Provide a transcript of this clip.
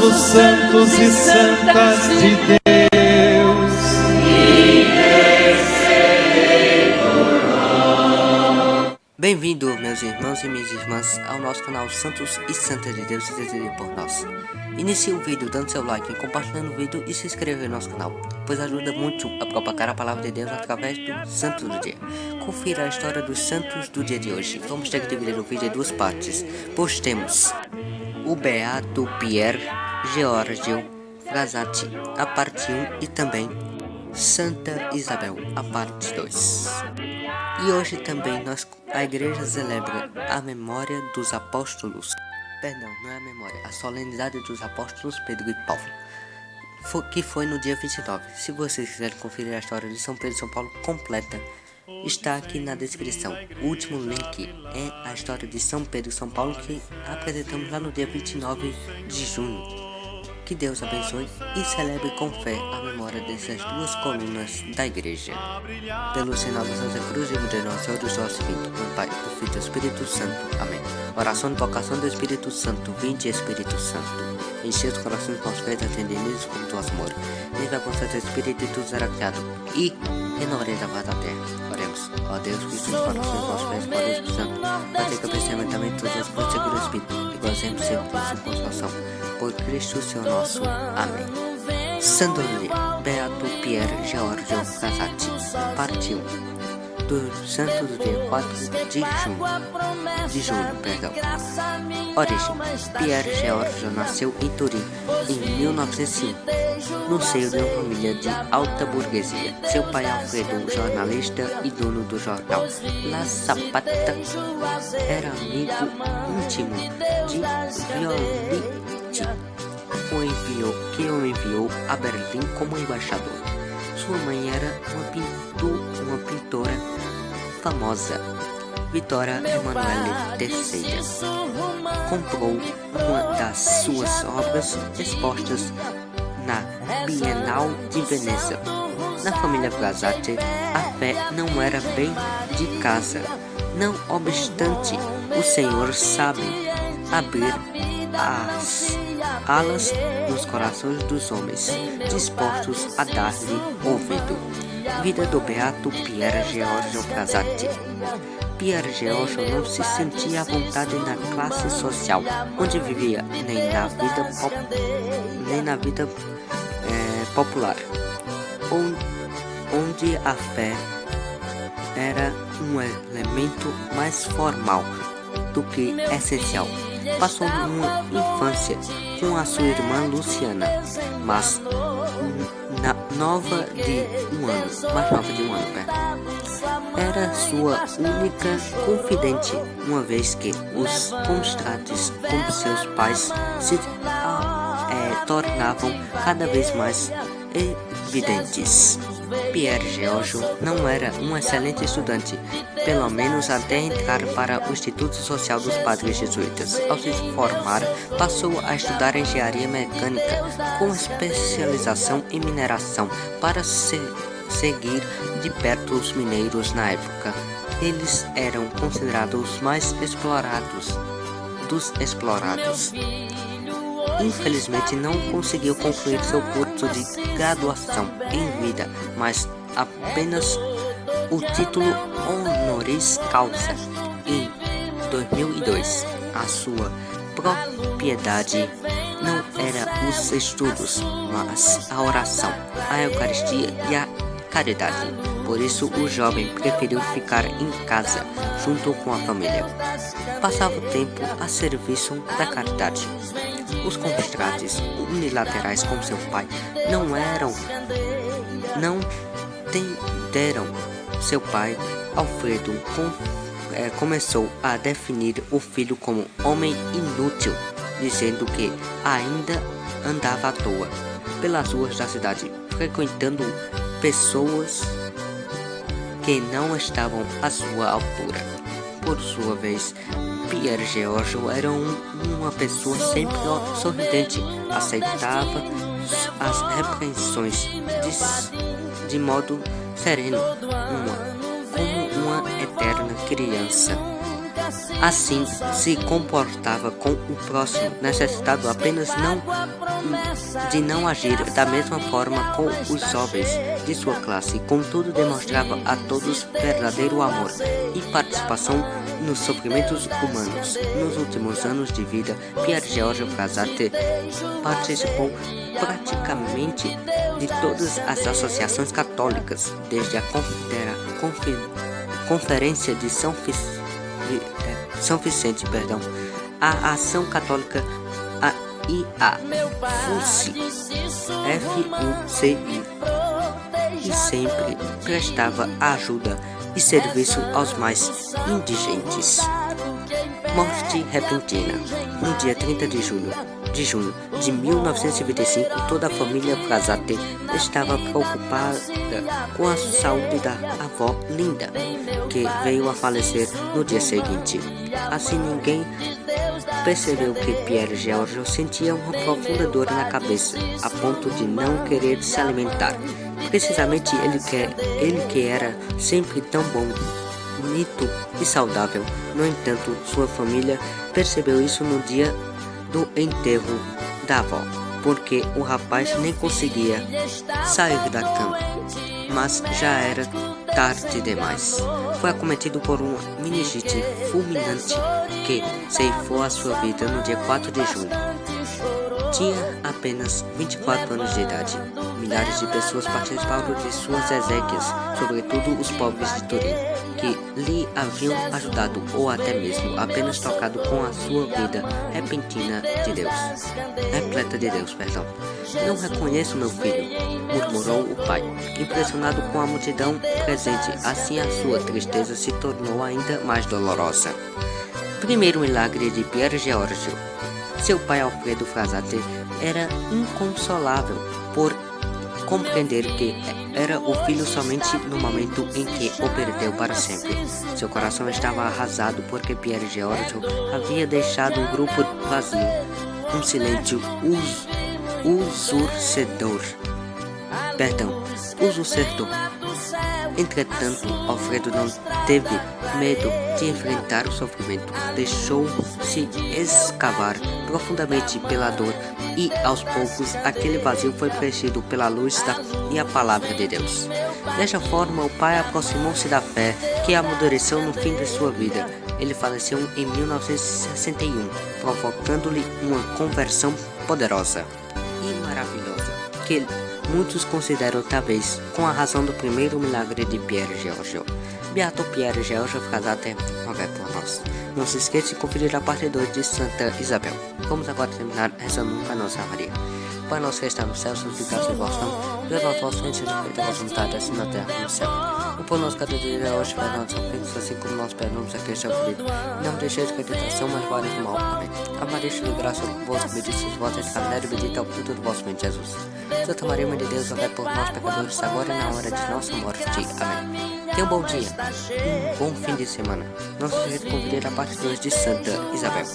os santos e santas de Deus. Bem-vindo, meus irmãos e minhas irmãs, ao nosso canal Santos e Santas de Deus, intercedei por nós. Inicie o vídeo dando seu like, compartilhando o vídeo e se inscreva no nosso canal, pois ajuda muito a propagar a palavra de Deus através do Santo do Dia. Confira a história dos santos do dia de hoje. Vamos ter que dividir o vídeo em duas partes, pois temos o Beato Pier Giorgio Frassati, a parte 1, e também Santa Isabel, a parte 2. E hoje também a igreja celebra a memória dos apóstolos. Perdão, não é a memória, a solenidade dos apóstolos Pedro e Paulo, que foi no dia 29. Se vocês quiserem conferir a história de São Pedro e São Paulo completa, está aqui na descrição. O último link é a história de São Pedro e São Paulo, que apresentamos lá no dia 29 de junho. Que Deus abençoe e celebre com fé a memória dessas duas colunas da igreja. Pelo sinal da Santa Cruz e de nosso Senhor e nosso Filho, do Pai, do Filho e do Espírito Santo. Amém. Oração de invocação do Espírito Santo. Vinde, Espírito Santo. Enche os corações com os feitos, atendendo-nos com o vosso amor. Envia com Santo Espírito e tudo será criado. E renovareis a paz da terra. Oremos. Ó Deus, que os corações com os feitos com o Espírito Santo. Bater que também todas as coisas segundo o Espírito. E gozemos sempre de sua consolação. Por Cristo, Senhor nosso. Amém. Santo Dia, Beato Pier Giorgio Frassati, parte 1. Do santo do dia 4 de julho. Origem: Pier Giorgio nasceu em Turim em 1905, no seio de uma família de alta burguesia. Seu pai Alfredo, jornalista e dono do jornal La Zapata, era amigo íntimo de Violante, que o enviou a Berlim como embaixador. Sua mãe era uma pintora famosa, Vitória Emanuele III. Comprou uma das suas obras expostas na Bienal de Veneza. Na família Frassati, a fé não era bem de casa. Não obstante, o Senhor sabe abrir as alas nos corações dos homens, dispostos a dar-lhe ouvido. Vida do Beato Pier Giorgio Frassati. Pier Giorgio não se sentia à vontade na classe social onde vivia, nem na vida popular, onde a fé era um elemento mais formal do que essencial. Passou uma infância com a sua irmã Luciana, mais nova de um ano. Era sua única confidente, uma vez que os contrastes com seus pais se tornavam cada vez mais evidentes. Pier Giorgio não era um excelente estudante, pelo menos até entrar para o Instituto Social dos Padres Jesuítas. Ao se formar, passou a estudar engenharia mecânica, com especialização em mineração, para seguir de perto os mineiros na época. Eles eram considerados os mais explorados dos explorados. Infelizmente não conseguiu concluir seu curso de graduação em vida, mas apenas o título honoris causa. Em 2002, a sua propriedade não era os estudos, mas a oração, a Eucaristia e a caridade. Por isso, o jovem preferiu ficar em casa, junto com a família. Passava o tempo a serviço da caridade. Os contrastes unilaterais com seu pai não tenderam. Seu pai, Alfredo, começou a definir o filho como homem inútil, dizendo que ainda andava à toa pelas ruas da cidade, frequentando pessoas que não estavam à sua altura. Por sua vez, Pier Giorgio era uma pessoa sempre sorridente, aceitava as repreensões de modo sereno, como uma eterna criança. assim se comportava com o próximo, necessitado apenas de não agir da mesma forma com os jovens de sua classe. Contudo, demonstrava a todos verdadeiro amor e participação nos sofrimentos humanos. Nos últimos anos de vida, Pierre Georges Frassat participou praticamente de todas as associações católicas, desde a Conferência de São Vicente, a Ação Católica e a FUCI, e sempre prestava ajuda e serviço aos mais indigentes. Morte repentina. No dia 30 de junho de 1925, toda a família Frassat estava preocupada com a saúde da avó Linda, que veio a falecer no dia seguinte. Assim, ninguém percebeu que Pierre Georges sentia uma profunda dor na cabeça, a ponto de não querer se alimentar. Precisamente ele que era sempre tão bonito e saudável. No entanto, sua família percebeu isso no dia do enterro da avó, porque o rapaz nem conseguia sair da cama, mas já era tarde demais. Foi acometido por uma meningite fulminante que ceifou a sua vida no dia 4 de julho. Tinha apenas 24 anos de idade. Milhares de pessoas participaram de suas exéquias, sobretudo os pobres de Turim, que lhe haviam ajudado ou até mesmo apenas tocado com a sua vida repleta de Deus. Não reconheço meu filho, murmurou o pai, impressionado com a multidão presente. Assim a sua tristeza se tornou ainda mais dolorosa. Primeiro milagre de Pierre Georges. Seu pai Alfredo Frassat era inconsolável por compreender que era o filho somente no momento em que o perdeu para sempre. Seu coração estava arrasado porque Pierre Georges havia deixado um grupo vazio, um silêncio usurcedor. Entretanto, Alfredo não teve medo de enfrentar o sofrimento. Deixou-se escavar profundamente pela dor e, aos poucos, aquele vazio foi preenchido pela luz e a palavra de Deus. Desta forma, o pai aproximou-se da fé, que amadureceu no fim de sua vida. Ele faleceu em 1961, provocando-lhe uma conversão poderosa e maravilhosa, que muitos consideram talvez com a razão do primeiro milagre de Pierre Georges. Beato Pierre Georges Frassat, rogai por nós. Não se esqueça de conferir a parte 2 de Santa Isabel. Vamos agora terminar rezando para Nossa Maria. Pai nosso que está no céu, santificado seja o vosso nome. Deus vosso reino, seja feita a vossa vontade, assim na terra como no céu. O pão nosso cada dia hoje, perdoa-nos nossos ofensas, assim como nós perdoamos a quem está ofendido. Não me deixeis cair em tentação, mas guardai do mal. Amém. A Maria, cheia de graça, convosco, bendita sois vós entre as mulheres, e bendito é o fruto do vosso ventre, Jesus. Santa Maria, Mãe de Deus, rogai por nós, pecadores, agora e na hora de nossa morte. Amém. Tenha um bom dia, um bom fim de semana. Não se esqueça de conferir a parte 2 de Santa Isabel.